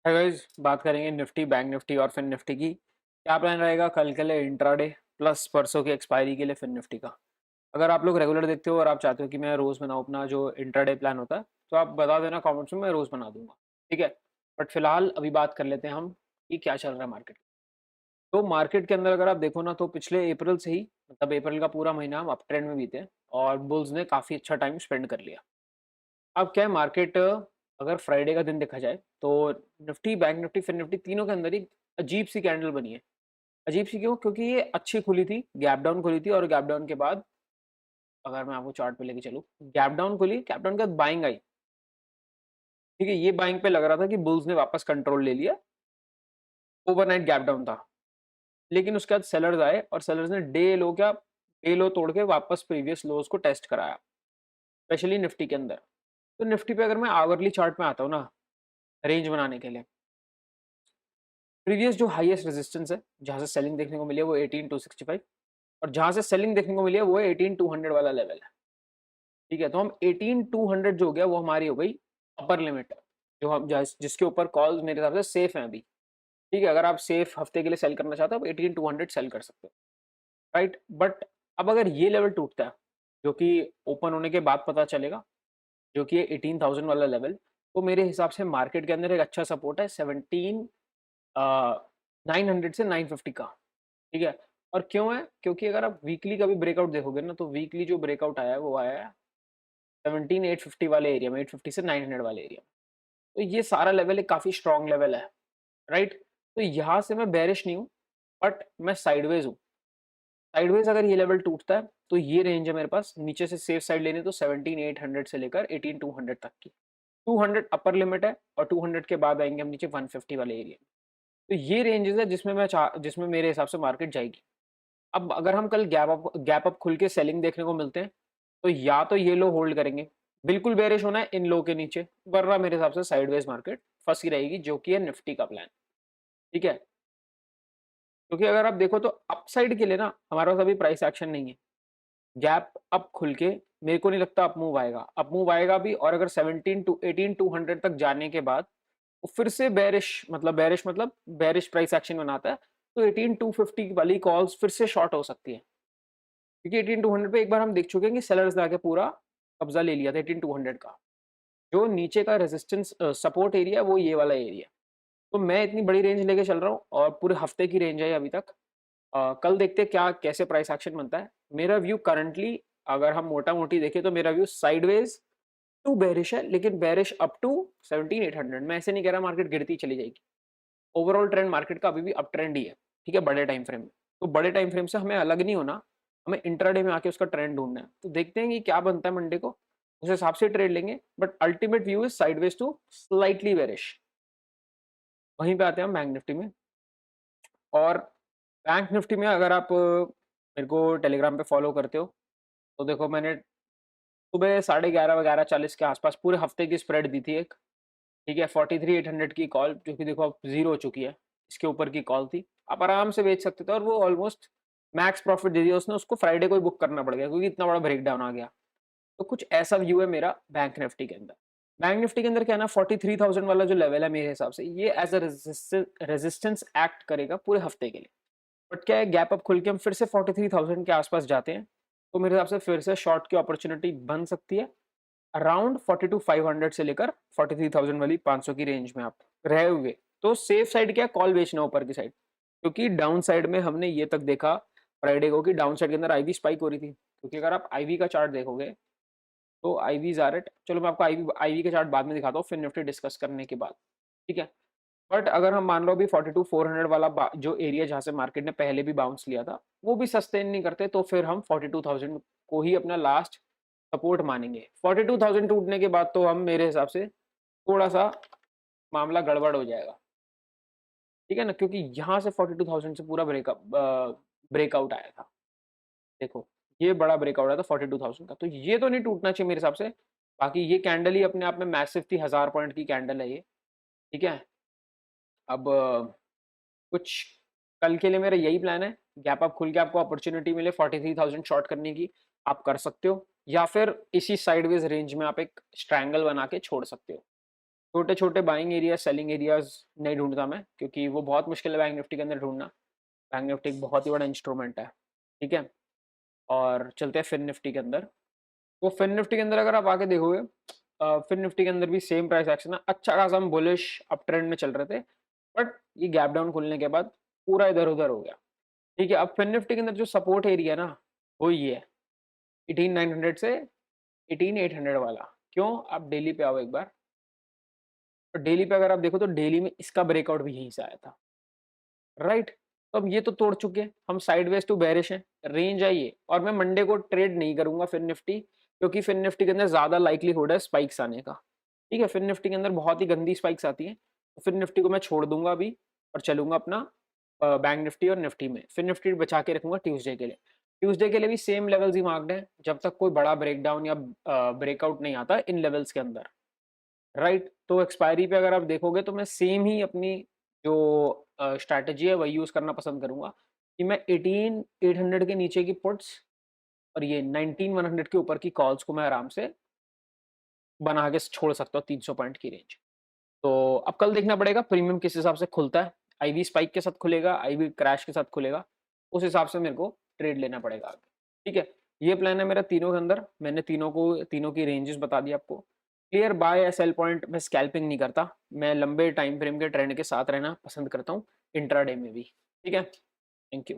है गाइस, बात करेंगे निफ्टी, बैंक निफ्टी और फिन निफ्टी की। क्या प्लान रहेगा कल के लिए इंट्राडे प्लस परसों की एक्सपायरी के लिए फिन निफ्टी का। अगर आप लोग रेगुलर देखते हो और आप चाहते हो कि मैं रोज बनाऊं अपना जो इंट्राडे प्लान होता है, तो आप बता देना कमेंट्स में, मैं रोज बना दूंगा। ठीक है। बट फिलहाल अभी बात कर लेते हैं हम कि क्या चल रहा है मार्केट। तो मार्केट के अंदर अगर आप देखो ना, तो पिछले अप्रैल से ही, मतलब अप्रैल का पूरा महीना हम अप ट्रेंड में बीते हैं और बुल्स ने काफी अच्छा टाइम स्पेंड कर लिया। अब क्या है, मार्केट अगर फ्राइडे का दिन देखा जाए तो Nifty, Bank Nifty, Fin Nifty तीनों के अंदर एक अजीब सी कैंडल बनी है। अजीब सी क्यों? क्योंकि ये अच्छी खुली थी, गैप डाउन खुली थी और गैप डाउन के बाद, अगर मैं आपको चार्ट पे लेके चलूं, गैप डाउन खुली, गैप डाउन के बाद बाइंग आई। ठीक है, ये बाइंग पे लग रहा था कि बुल्स ने वापस कंट्रोल ले लिया। ओवरनाइट गैप डाउन था, लेकिन उसके बाद सेलर्स आए और सेलर्स ने डे लो तोड़ के वापस प्रीवियस लोज को टेस्ट कराया, स्पेशली निफ्टी के अंदर। तो निफ्टी पे अगर मैं आवरली चार्ट में आता हूँ ना, रेंज बनाने के लिए, प्रीवियस जो हाईएस्ट रेजिस्टेंस है जहां से सेलिंग देखने को मिली है वो 18265, और जहां से सेलिंग देखने को मिली है वो है 18200 वाला लेवल है। ठीक है, तो हम 18200 जो हो गया वो हमारी हो गई अपर लिमिट, जो हम जिसके ऊपर कॉल मेरे हिसाब से सेफ है अभी। ठीक है, अगर आप सेफ हफ्ते के लिए सेल करना चाहते हो, आप 18200 सेल कर सकते हो। राइट, बट अब अगर ये लेवल टूटता है, जो कि ओपन होने के बाद पता चलेगा, जो कि 18000 वाला लेवल, तो मेरे हिसाब से मार्केट के अंदर एक अच्छा सपोर्ट है 900 से 950 का। ठीक है, और क्यों है? क्योंकि अगर आप वीकली का भी ब्रेकआउट देखोगे ना, तो वीकली जो ब्रेकआउट आया है वो आया है 17850 वाले एरिया में, 850 से 900 वाले एरिया में। तो ये सारा लेवल एक काफी स्ट्रॉन्ग लेवल है। राइट, तो यहाँ से मैं बेरिश नहीं हूँ, बट मैं साइडवेज हूँ। साइडवेज अगर ये लेवल टूटता है तो ये रेंज है मेरे पास, नीचे से सेफ साइड लेने तो 17800 से लेकर 18200 तक की। 200 अपर लिमिट है और 200 के बाद आएंगे हम नीचे 150 वाले एरिया में। तो ये रेंजेस है जिसमें मेरे हिसाब से मार्केट जाएगी। अब अगर हम कल गैप अप खुल के सेलिंग देखने को मिलते हैं, तो या तो ये लो होल्ड करेंगे, बिल्कुल बेरिश होना है इन लो के नीचे, वरना मेरे हिसाब से साइडवेज मार्केट फंसी रहेगी, जो कि है निफ्टी का प्लान। ठीक है, क्योंकि अगर आप देखो तो अपसाइड के लिए ना हमारे पास अभी प्राइस एक्शन नहीं है। गैप अप खुल के मेरे को नहीं लगता अप मूव आएगा भी, और अगर 17 टू 18200 तक जाने के बाद वो फिर से बेरिश मतलब बेरिश प्राइस एक्शन बनाता है, तो 18250 वाली कॉल्स फिर से शॉर्ट हो सकती है। क्योंकि 18200 पे एक बार हम देख चुके हैं कि सेलर्स ने आके पूरा कब्जा ले लिया था 18200 का। जो नीचे का रेजिस्टेंस सपोर्ट एरिया है वो ये वाला एरिया। तो मैं इतनी बड़ी रेंज लेके चल रहा हूँ और पूरे हफ्ते की रेंज है अभी तक। कल देखते हैं क्या कैसे प्राइस एक्शन बनता है। मेरा व्यू करंटली, अगर हम मोटा मोटी देखें, तो मेरा व्यू साइडवेज टू बेरिश है, लेकिन बेरिश अप टू 17800। मैं ऐसे नहीं कह रहा मार्केट गिरती चली जाएगी। ओवरऑल ट्रेंड मार्केट का अभी भी अप ट्रेंड ही है। ठीक है, बड़े टाइम फ्रेम में। तो बड़े टाइम फ्रेम से हमें अलग नहीं होना, हमें इंट्राडे में आके उसका ट्रेंड ढूंढना है। तो देखते हैं कि क्या बनता है मंडे को, उस हिसाब से ट्रेड लेंगे। But ultimate view is sideways to slightly bearish. वहीं पे आते हैं हम बैंक निफ्टी में। और बैंक निफ्टी में अगर आप मेरे को टेलीग्राम पे फॉलो करते हो, तो देखो मैंने सुबह 11:30 11:40 के आसपास पूरे हफ्ते की स्प्रेड दी थी एक। ठीक है, 43,800 की कॉल, जो कि देखो अब जीरो हो चुकी है। इसके ऊपर की कॉल थी, आप आराम से बेच सकते थे, और वो ऑलमोस्ट मैक्स प्रॉफिट दे दिया उसने। उसको फ्राइडे को ही बुक करना पड़ गया क्योंकि इतना बड़ा ब्रेक डाउन आ गया। तो कुछ ऐसा व्यू है मेरा बैंक निफ्टी के अंदर। बैंक निफ्टी के अंदर क्या है ना, 43,000 वाला जो लेवल है, मेरे हिसाब से ये एज अ रेजिस्टेंस एक्ट करेगा पूरे हफ्ते के लिए। बट क्या है, गैप अप खुल के हम फिर से 43,000 के आसपास जाते हैं, तो मेरे हिसाब से फिर से शॉर्ट की अपॉर्चुनिटी बन सकती है अराउंड 42,500 से लेकर 43,000 वाली 500 की रेंज में आप रहे हुए। तो सेफ साइड क्या है, कॉल बेचना ऊपर की साइड। क्योंकि डाउन साइड में हमने ये तक देखा फ्राइडे को कि डाउन साइड के अंदर आईवी स्पाइक हो रही थी। क्योंकि अगर आप आईवी का चार्ट देखोगे, तो आईवीज आर एट, चलो मैं आपको आईवी का चार्ट बाद में दिखाता हूँ, फिर निफ्टी डिस्कस करने के बाद। ठीक है, बट अगर हम मान लो अभी 42,400 वाला जो एरिया जहां से मार्केट ने पहले भी बाउंस लिया था, वो भी सस्टेन नहीं करते, तो फिर हम 42,000 को ही अपना लास्ट सपोर्ट मानेंगे। 42,000 टूटने के बाद तो हम, मेरे हिसाब से, थोड़ा सा मामला गड़बड़ हो जाएगा। ठीक है ना, क्योंकि यहाँ से 42,000 से पूरा ब्रेकआउट आया था। देखो, ये बड़ा ब्रेकआउट आया था 42,000 का, तो ये तो नहीं टूटना चाहिए मेरे हिसाब से। बाकी ये कैंडल ही अपने आप में मैसिव थी, 1000 पॉइंट की कैंडल है ये। ठीक है, अब कुछ कल के लिए मेरा यही प्लान है। गैप अप खुल के आपको अपॉर्चुनिटी मिले 43,000 शॉर्ट करने की, आप कर सकते हो, या फिर इसी साइडवेज रेंज में आप एक स्ट्रैंगल बना के छोड़ सकते हो। छोटे छोटे बाइंग एरिया सेलिंग एरियाज नहीं ढूंढता मैं, क्योंकि वो बहुत मुश्किल है बैंक निफ्टी के अंदर ढूंढना। बैंक निफ्टी एक बहुत ही बड़ा इंस्ट्रूमेंट है, ठीक है। और चलते हैं फिन निफ्टी के अंदर। तो फिन निफ्टी के अंदर अगर आप आके देखोगे, फिन निफ्टी के अंदर भी सेम प्राइस एक्शन है, अच्छा खासा हम बुलिश अप ट्रेंड में चल रहे थे, बट ये गैप डाउन खुलने के बाद पूरा इधर उधर हो गया, ठीक है। अब फिन निफ्टी के अंदर जो सपोर्ट एरिया ना, वो ये है 18900 से 18800 वाला। क्यों? आप डेली पे आओ एक बार, तो डेली पे अगर आप देखो तो डेली में इसका ब्रेकआउट भी यहीं से आया था, राइट। तो अब ये तो तोड़ चुके हैं हम, साइडवेज टू बेरिश है, रेंज है ये। और मैं मंडे को ट्रेड नहीं करूंगा फिन निफ्टी, क्योंकि फिन निफ्टी के अंदर ज्यादा लाइक्लीहुड है स्पाइक्स आने का, ठीक है। फिन निफ्टी के अंदर बहुत ही गंदी स्पाइक्स आती हैं, तो फिन निफ्टी को मैं छोड़ दूंगा अभी और चलूंगा अपना बैंक निफ्टी और निफ्टी में। फिन निफ्टी बचा के रखूंगा ट्यूसडे के लिए। ट्यूसडे के लिए भी सेम लेवल्स ही मार्क्ड हैं, जब तक कोई बड़ा ब्रेकडाउन या ब्रेकआउट नहीं आता इन लेवल्स के अंदर, राइट। तो एक्सपायरी पे अगर आप देखोगे तो मैं सेम ही अपनी जो स्ट्रैटेजी है वही यूज करना पसंद करूंगा, कि मैं 18800 के नीचे की पुट्स और ये 19100 के ऊपर की कॉल्स को मैं आराम से बना के छोड़ सकता हूँ 300 पॉइंट की रेंज। तो अब कल देखना पड़ेगा प्रीमियम किस हिसाब से खुलता है, आईवी स्पाइक के साथ खुलेगा, आईवी क्रैश के साथ खुलेगा, उस हिसाब से मेरे को ट्रेड लेना पड़ेगा आगे, ठीक है। ये प्लान है मेरा तीनों के अंदर, मैंने तीनों की रेंजेस बता दी आपको। क्लियर बाय या सेल पॉइंट, मैं स्कैल्पिंग नहीं करता, मैं लंबे टाइम फ्रेम के ट्रेंड के साथ रहना पसंद करता हूँ इंट्राडे में भी, ठीक है। Thank you.